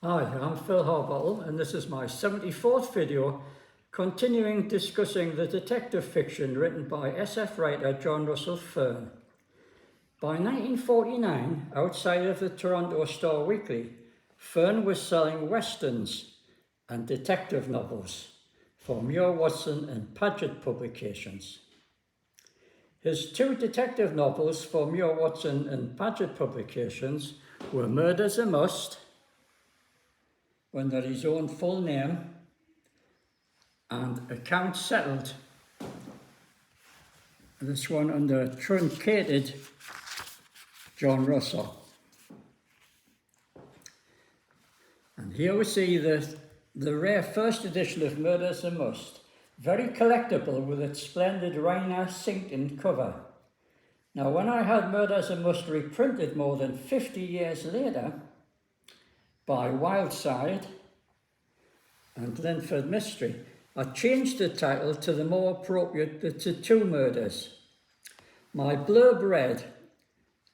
Hi, I'm Phil Harbottle and this is my 74th video continuing discussing the detective fiction written by SF writer John Russell Fearn. By 1949, outside of the Toronto Star Weekly, Fearn was selling westerns and detective novels for Muir Watson and Paget publications. His two detective novels for Muir Watson and Paget publications were Murder's a Must, under his own full name, and Account Settled, this one under truncated John Russell. And here we see the rare first edition of Murder's a Must, very collectible with its splendid Rainer Sinkton cover. Now, when I had Murder's a Must reprinted more than 50 years later by Wildside and Linford Mystery, I changed the title to the more appropriate The Two Murders. My blurb read,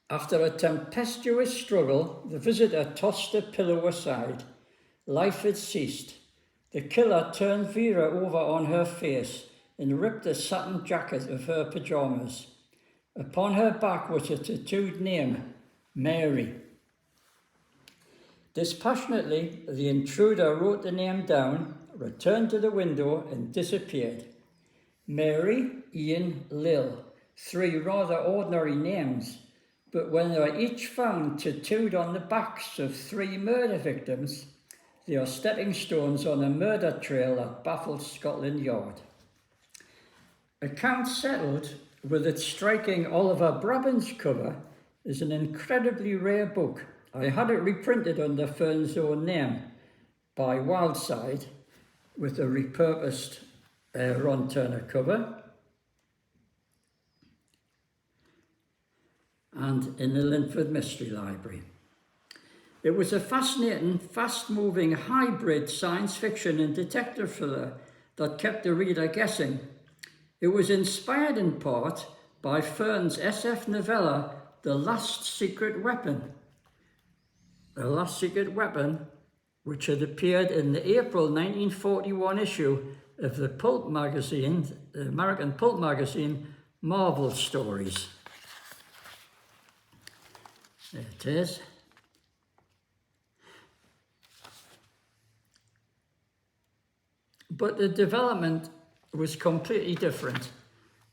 "After a tempestuous struggle, the visitor tossed a pillow aside. Life had ceased. The killer turned Vera over on her face and ripped the satin jacket of her pajamas. Upon her back was a tattooed name, Mary. Dispassionately, the intruder wrote the name down, returned to the window and disappeared. Mary, Ian, Lil, three rather ordinary names, but when they were each found tattooed on the backs of three murder victims, they are stepping stones on a murder trail that baffles Scotland Yard." Account Settled, with its striking Oliver Brabant's cover, is an incredibly rare book. I had it reprinted under Fearn's own name by Wildside with a repurposed Ron Turner cover and in the Linford Mystery Library. It was a fascinating, fast-moving hybrid science fiction and detective thriller that kept the reader guessing. It was inspired in part by Fearn's SF novella The Last Secret Weapon, which had appeared in the April 1941 issue of the pulp magazine, the American pulp magazine, Marvel Stories. There it is. But the development was completely different,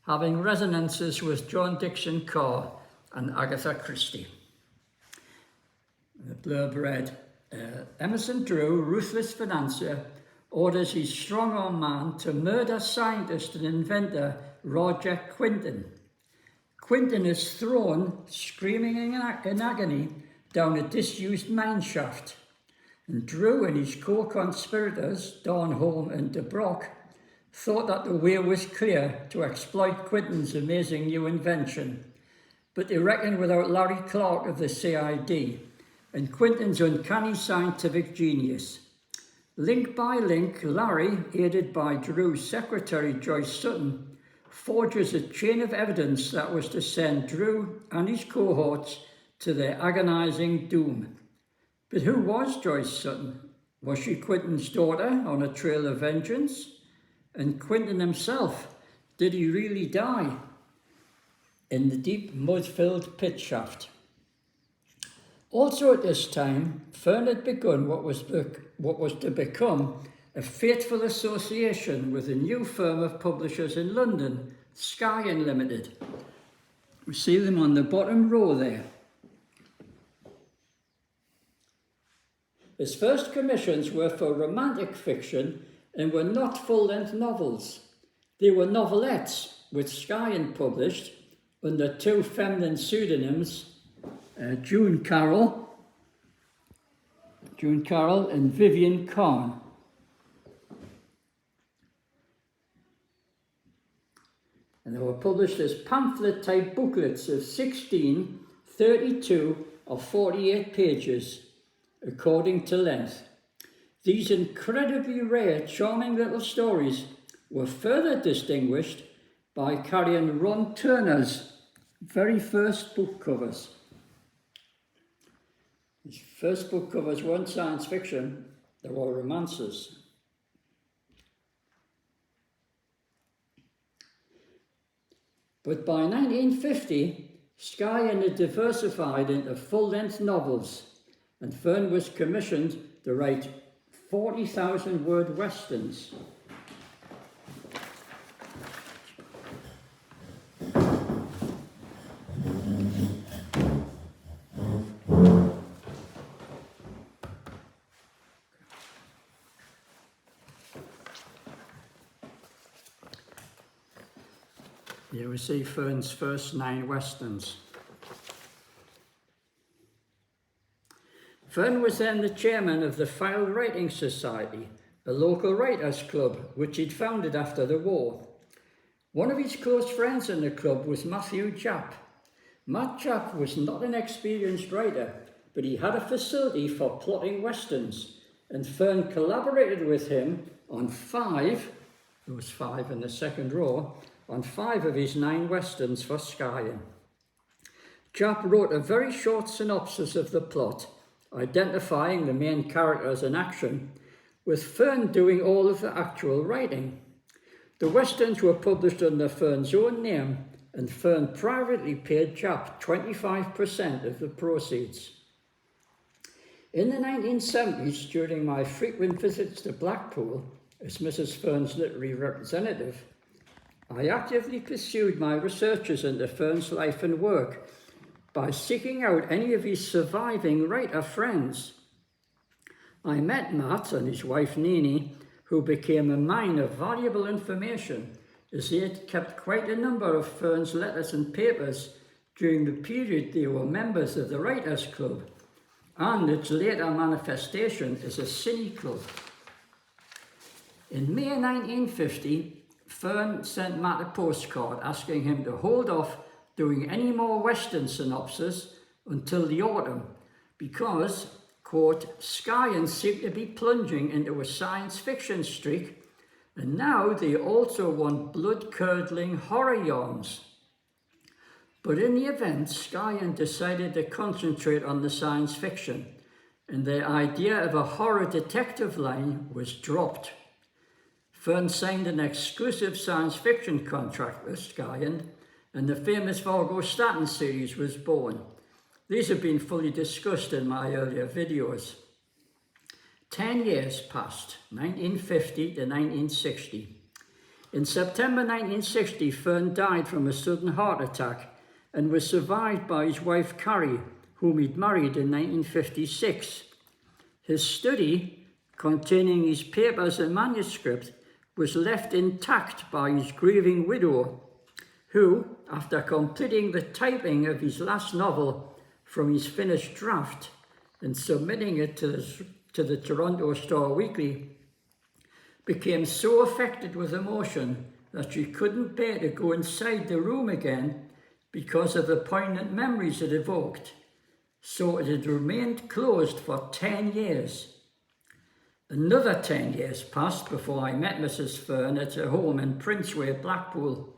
having resonances with John Dixon Carr and Agatha Christie. The blurb read, Emerson Drew, ruthless financier, orders his strong-arm man to murder scientist and inventor Roger Quinton. Quinton is thrown, screaming in agony, down a disused mine shaft, and Drew and his co-conspirators, Darnholm and De Brock, thought that the way was clear to exploit Quinton's amazing new invention, but they reckoned without Larry Clark of the CID and Quinton's uncanny scientific genius. Link by link, Larry, aided by Drew's secretary Joyce Sutton, forges a chain of evidence that was to send Drew and his cohorts to their agonizing doom. But who was Joyce Sutton? Was she Quinton's daughter on a trail of vengeance? And Quinton himself, did he really die in the deep mud-filled pit shaft? Also at this time, Fearn had begun what was to become a fateful association with a new firm of publishers in London, Skyen Limited. We see them on the bottom row there. His first commissions were for romantic fiction and were not full-length novels. They were novelettes, which Skyen published under two feminine pseudonyms, June Carroll and Vivian Kahn. And they were published as pamphlet-type booklets of 16, 32, or 48 pages, according to length. These incredibly rare, charming little stories were further distinguished by carrying Ron Turner's very first book covers. His first book covers weren't science fiction, they were romances. But by 1950, Skyen had diversified into full-length novels, and Fearn was commissioned to write 40,000-word westerns. Here we see Fearn's first 9 westerns. Fearn was then the chairman of the File Writing Society, a local writers' club which he'd founded after the war. One of his close friends in the club was Matthew Japp. Matt Japp was not an experienced writer, but he had a facility for plotting westerns, and Fearn collaborated with him on 5, there was 5 in the second row, on 5 of his 9 westerns for Skyen. Japp wrote a very short synopsis of the plot, identifying the main characters in action, with Fearn doing all of the actual writing. The westerns were published under Fearn's own name, and Fearn privately paid Japp 25% of the proceeds. In the 1970s, during my frequent visits to Blackpool as Mrs. Fearn's literary representative, I actively pursued my researches into Fearn's life and work by seeking out any of his surviving writer friends. I met Matt and his wife Nini, who became a mine of valuable information, as they had kept quite a number of Fearn's letters and papers during the period they were members of the Writers' Club, and its later manifestation as a cine club. In May 1950, Fearn sent Matt a postcard asking him to hold off doing any more western synopses until the autumn because, quote, Skyen seemed to be plunging into a science fiction streak, and now they also want blood-curdling horror yarns. But in the event, Skyen decided to concentrate on the science fiction, and the idea of a horror detective line was dropped. Fearn signed an exclusive science fiction contract with Skyen, and the famous Vargo Staten series was born. These have been fully discussed in my earlier videos. 10 years passed, 1950 to 1960. In September 1960, Fearn died from a sudden heart attack and was survived by his wife Carrie, whom he'd married in 1956. His study, containing his papers and manuscript, was left intact by his grieving widow, who, after completing the typing of his last novel from his finished draft and submitting it to the Toronto Star Weekly, became so affected with emotion that she couldn't bear to go inside the room again because of the poignant memories it evoked. So it had remained closed for 10 years. Another 10 years passed before I met Mrs. Fearn at her home in Princeway, Blackpool,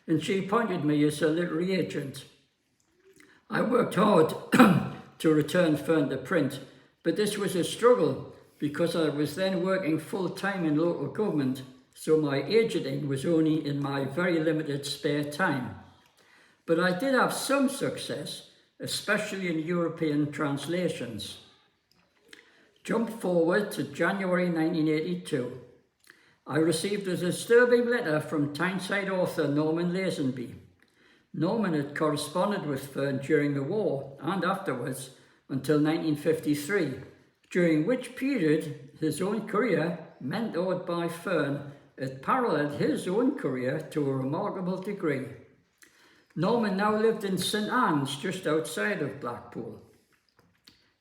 and she appointed me as her literary agent. I worked hard to return Fearn to print, but this was a struggle because I was then working full-time in local government, so my agenting was only in my very limited spare time. But I did have some success, especially in European translations. Jump forward to January 1982. I received a disturbing letter from Tyneside author Norman Lazenby. Norman had corresponded with Fearn during the war and afterwards until 1953, during which period his own career, mentored by Fearn, had paralleled his own career to a remarkable degree. Norman now lived in St Anne's, just outside of Blackpool.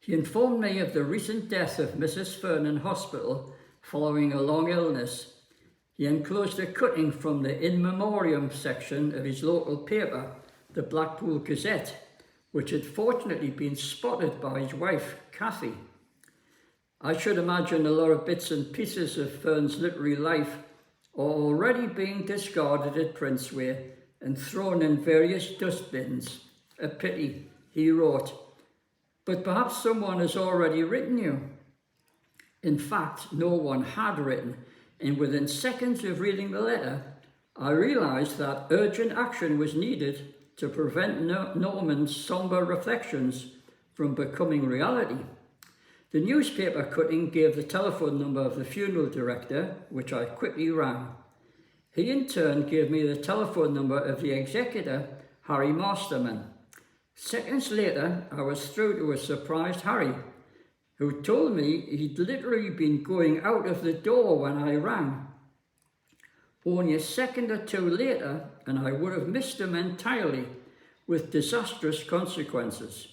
He informed me of the recent death of Mrs. Fearn in hospital following a long illness. He enclosed a cutting from the In Memoriam section of his local paper, the Blackpool Gazette, which had fortunately been spotted by his wife, Cathy. I should imagine a lot of bits and pieces of Fearn's literary life are already being discarded at Princeway and thrown in various dustbins. A pity, he wrote. but perhaps someone has already written you. In fact, no one had written, and within seconds of reading the letter, I realised that urgent action was needed to prevent Norman's sombre reflections from becoming reality. The newspaper cutting gave the telephone number of the funeral director, which I quickly rang. He in turn gave me the telephone number of the executor, Harry Masterman. Seconds later, I was through to a surprised Harry, who told me he'd literally been going out of the door when I rang. Only a second or two later, and I would have missed him entirely, with disastrous consequences.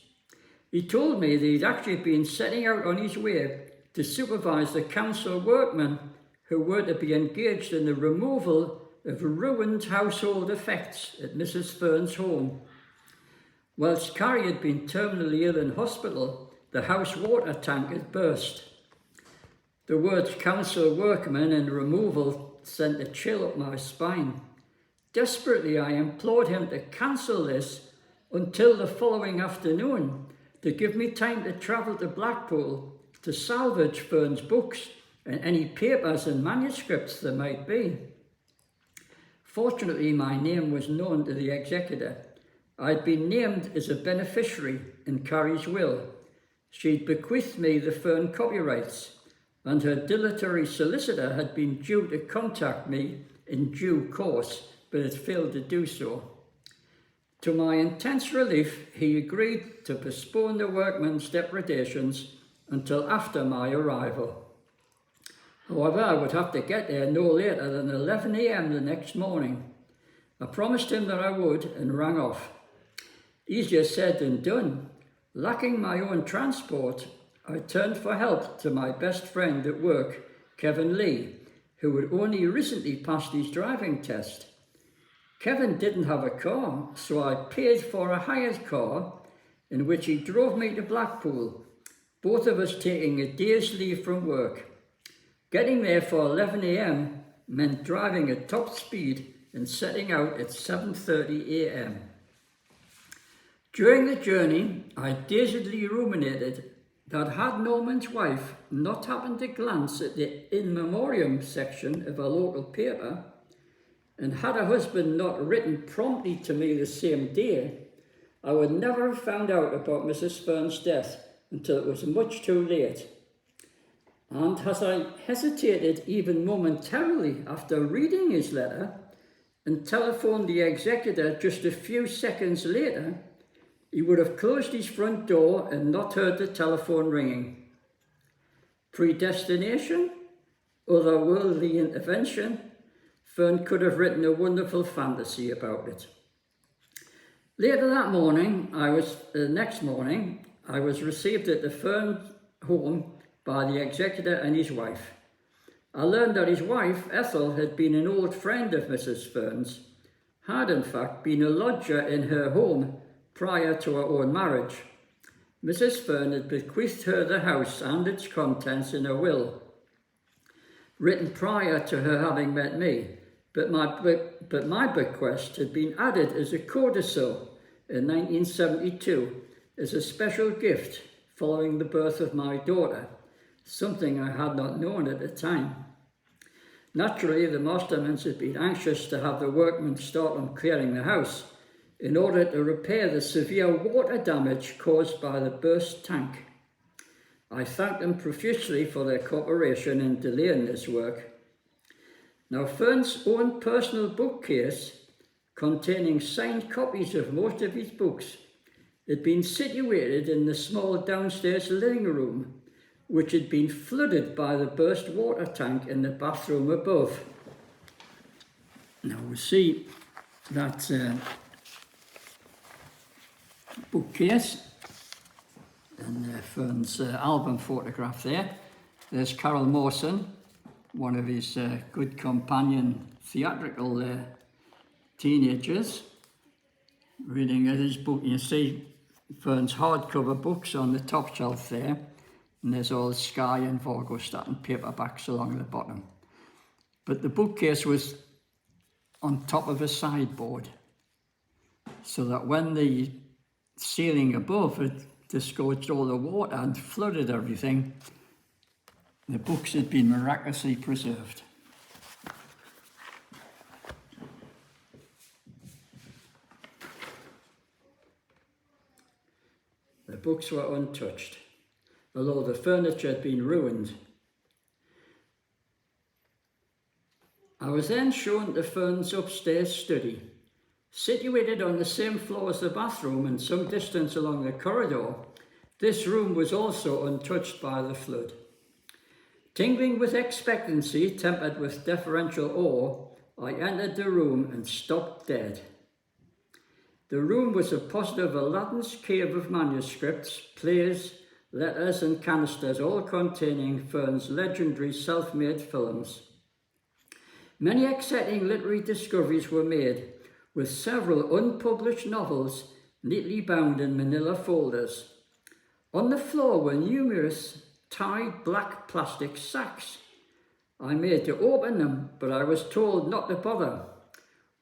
He told me that he'd actually been setting out on his way to supervise the council workmen who were to be engaged in the removal of ruined household effects at Mrs. Fearn's home. Whilst Carrie had been terminally ill in hospital, the house water tank had burst. The words council workmen and removal sent a chill up my spine. Desperately, I implored him to cancel this until the following afternoon, to give me time to travel to Blackpool to salvage Fearn's books and any papers and manuscripts there might be. Fortunately, my name was known to the executor. I'd been named as a beneficiary in Carrie's will. She'd bequeathed me the Fearn copyrights, and her dilatory solicitor had been due to contact me in due course, but had failed to do so. To my intense relief, he agreed to postpone the workmen's depredations until after my arrival. However, I would have to get there no later than 11 a.m. the next morning. I promised him that I would and rang off. Easier said than done. Lacking my own transport, I turned for help to my best friend at work, Kevin Lee, who had only recently passed his driving test. Kevin didn't have a car, so I paid for a hired car in which he drove me to Blackpool, both of us taking a day's leave from work. Getting there for 11 a.m. meant driving at top speed and setting out at 7:30 a.m. During the journey, I dazedly ruminated that had Norman's wife not happened to glance at the in memoriam section of a local paper, and had her husband not written promptly to me the same day, I would never have found out about Mrs. Fearn's death until it was much too late. And as I hesitated even momentarily after reading his letter and telephoned the executor just a few seconds later, he would have closed his front door and not heard the telephone ringing. Predestination? Otherworldly intervention? Fearn could have written a wonderful fantasy about it. Later that morning, next morning, I was received at the Fearn home by the executor and his wife. I learned that his wife, Ethel, had been an old friend of Mrs. Fearn's, had in fact been a lodger in her home prior to her own marriage. Mrs. Fearn had bequeathed her the house and its contents in a will, written prior to her having met me, but my bequest had been added as a codicil in 1972 as a special gift following the birth of my daughter, something I had not known at the time. Naturally, the Mastermans had been anxious to have the workmen start on clearing the house in order to repair the severe water damage caused by the burst tank. I thanked them profusely for their cooperation in delaying this work. Now, Fearn's own personal bookcase, containing signed copies of most of his books, had been situated in the small downstairs living room, which had been flooded by the burst water tank in the bathroom above. Now we see that bookcase and Fearn's album photograph there. There's Carol Mawson, one of his good companion theatrical teenagers, reading his book. You see Fearn's hardcover books on the top shelf there, and there's all Sky and Vorgostat and paperbacks along the bottom. But the bookcase was on top of a sideboard, so that when the ceiling above had disgorged all the water and flooded everything, the books had been miraculously preserved. The books were untouched, although the furniture had been ruined. I was then shown to Fearn's upstairs study. Situated on the same floor as the bathroom and some distance along the corridor, this room was also untouched by the flood. Tingling with expectancy, tempered with deferential awe, I entered the room and stopped dead. The room was a positive Aladdin's cave of manuscripts, plays, letters and canisters, all containing Fearn's legendary self-made films. Many exciting literary discoveries were made, with several unpublished novels neatly bound in manila folders. On the floor were numerous tied black plastic sacks. I made to open them, but I was told not to bother.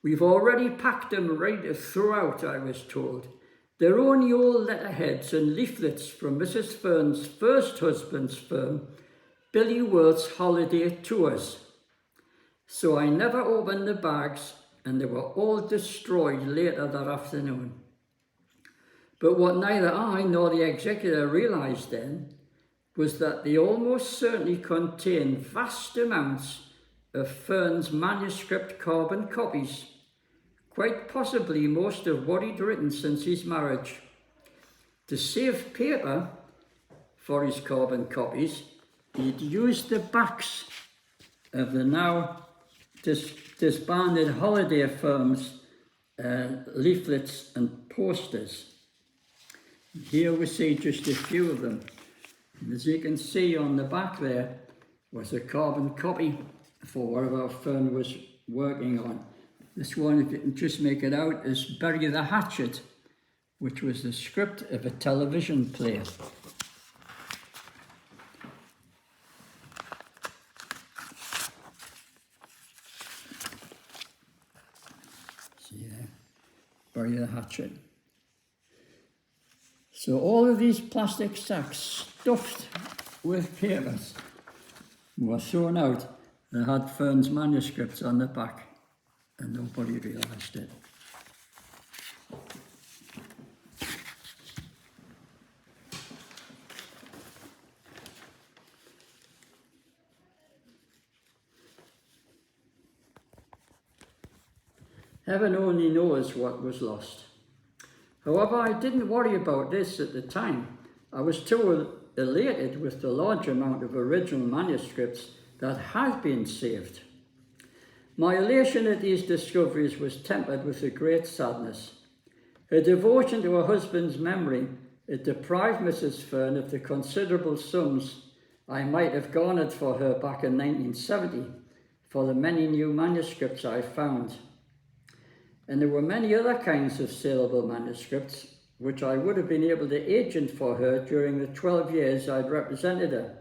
We've already packed them right to throw out, I was told. They're only old letterheads and leaflets from Mrs. Fearn's first husband's firm, Billy Worth's holiday tours. So I never opened the bags, and they were all destroyed later that afternoon. But what neither I nor the executor realised then was that they almost certainly contained vast amounts of Fearn's manuscript carbon copies, quite possibly most of what he'd written since his marriage. To save paper for his carbon copies, he'd used the backs of the now disbanded holiday firms' leaflets and posters. Here we see just a few of them. And as you can see on the back there was a carbon copy for whatever Fearn was working on. This one, if you can just make it out, is Bury the Hatchet, which was the script of a television play. See there, Bury the Hatchet. So all of these plastic sacks stuffed with papers were thrown out. They had Fearn's manuscripts on the back, and nobody realised it. Heaven only knows what was lost. However, I didn't worry about this at the time. I was too elated with the large amount of original manuscripts that had been saved. My elation at these discoveries was tempered with a great sadness. Her devotion to her husband's memory had deprived Mrs. Fearn of the considerable sums I might have garnered for her back in 1970 for the many new manuscripts I found. And there were many other kinds of saleable manuscripts which I would have been able to agent for her during the 12 years I'd represented her.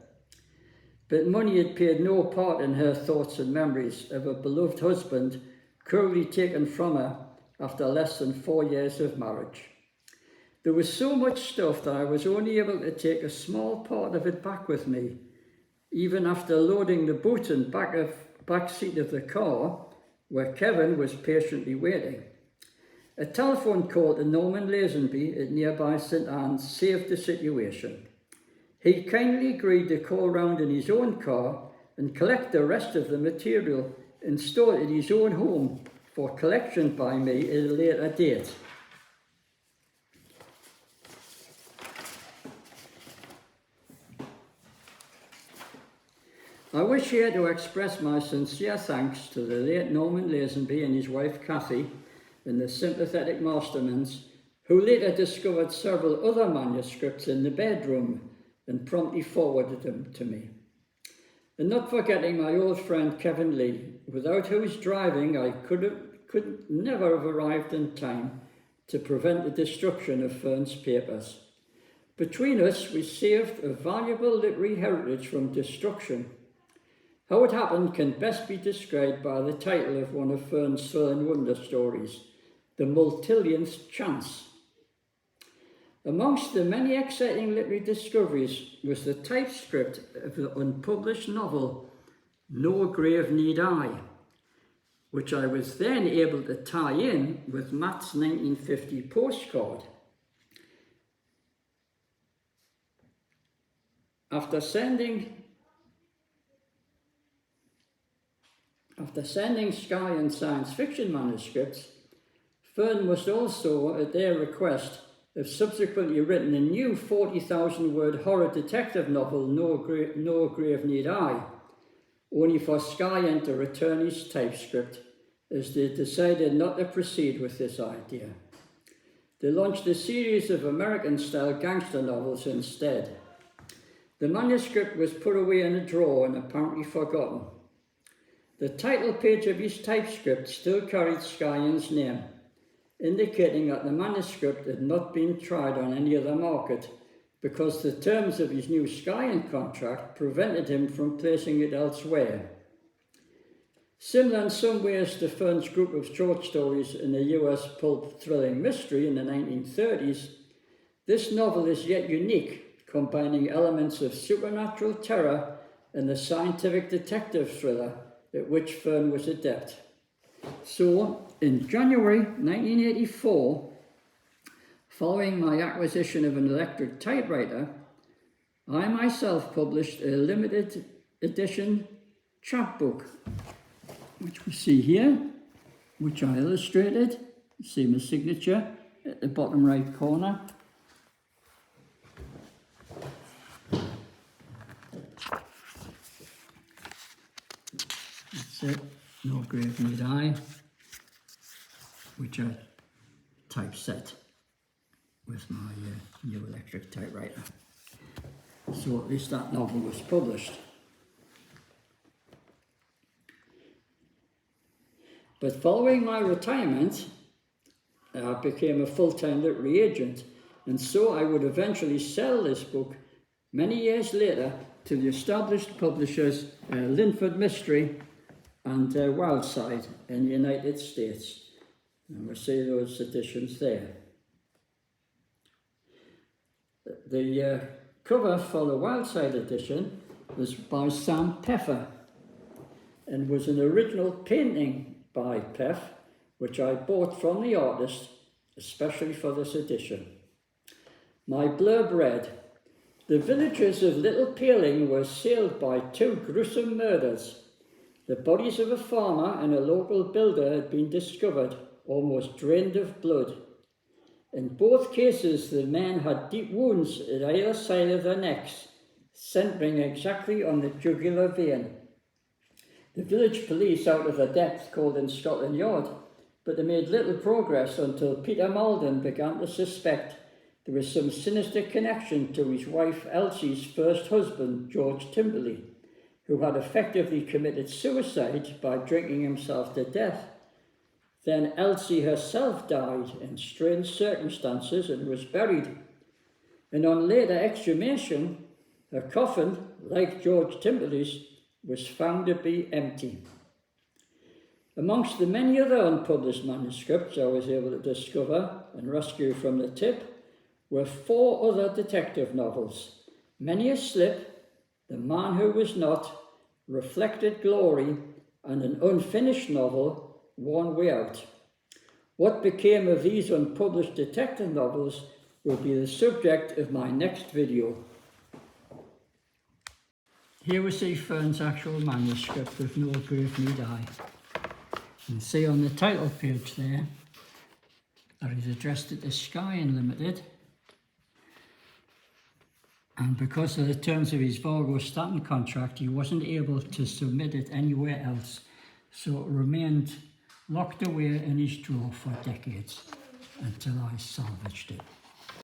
But money had played no part in her thoughts and memories of a beloved husband cruelly taken from her after less than 4 years of marriage. There was so much stuff that I was only able to take a small part of it back with me, even after loading the boot and back seat of the car, where Kevin was patiently waiting. A telephone call to Norman Lazenby at nearby St Anne's saved the situation. He kindly agreed to call round in his own car and collect the rest of the material and store it at his own home for collection by me at a later date. I wish here to express my sincere thanks to the late Norman Lazenby and his wife Cathy and the sympathetic masterminds who later discovered several other manuscripts in the bedroom and promptly forwarded them to me. And not forgetting my old friend Kevin Lee, without whose driving I could never have arrived in time to prevent the destruction of Fearn's papers. Between us, we saved a valuable literary heritage from destruction. How it happened can best be described by the title of one of Fearn's thrilling wonder stories, The Multillionth Chance. Amongst the many exciting literary discoveries was the typescript of the unpublished novel No Grave Need I, which I was then able to tie in with Matt's 1950 postcard. After sending Sky and science fiction manuscripts, Fearn must also, at their request, have subsequently written a new 40,000-word horror detective novel, No Grave Need I, only for Sky to return his typescript as they decided not to proceed with this idea. They launched a series of American-style gangster novels instead. The manuscript was put away in a drawer and apparently forgotten. The title page of his typescript still carried Skyen's name, indicating that the manuscript had not been tried on any other market because the terms of his new Skyen contract prevented him from placing it elsewhere. Similar in some ways to Fearn's group of short stories in the US pulp thrilling mystery in the 1930s, this novel is yet unique, combining elements of supernatural terror and the scientific detective thriller at which Fearn was adept. So, in January 1984, following my acquisition of an electric typewriter, I myself published a limited edition chapbook, which we see here, which I illustrated. You see my signature at the bottom right corner. That's it, No Grave Need I, which I typeset with my new electric typewriter. So at least that novel was published. But following my retirement, I became a full-time literary agent, and so I would eventually sell this book many years later to the established publishers Linford Mystery and Wildside in the United States. And we'll see those editions there. The cover for the Wildside edition was by Sam Peffer and was an original painting by Peff, which I bought from the artist especially for this edition. My blurb read, "The villages of Little Paling were assailed by two gruesome murders. The bodies of a farmer and a local builder had been discovered, almost drained of blood. In both cases, the men had deep wounds at either side of their necks, centering exactly on the jugular vein. The village police, out of their depth, called in Scotland Yard, but they made little progress until Peter Malden began to suspect there was some sinister connection to his wife Elsie's first husband, George Timberley, who had effectively committed suicide by drinking himself to death. Then Elsie herself died in strange circumstances and was buried. And on later exhumation, her coffin, like George Timberley's, was found to be empty. Amongst the many other unpublished manuscripts I was able to discover and rescue from the tip were 4 other detective novels, Many a Slip, The Man Who Was Not, Reflected Glory, and an unfinished novel, One Way Out. What became of these unpublished detective novels will be the subject of my next video. Here we see Fearn's actual manuscript of No Grave Need I. You can see on the title page there that he's addressed it to Skyen Limited. And because of the terms of his Vargo Stanton contract, he wasn't able to submit it anywhere else. So it remained locked away in his drawer for decades until I salvaged it.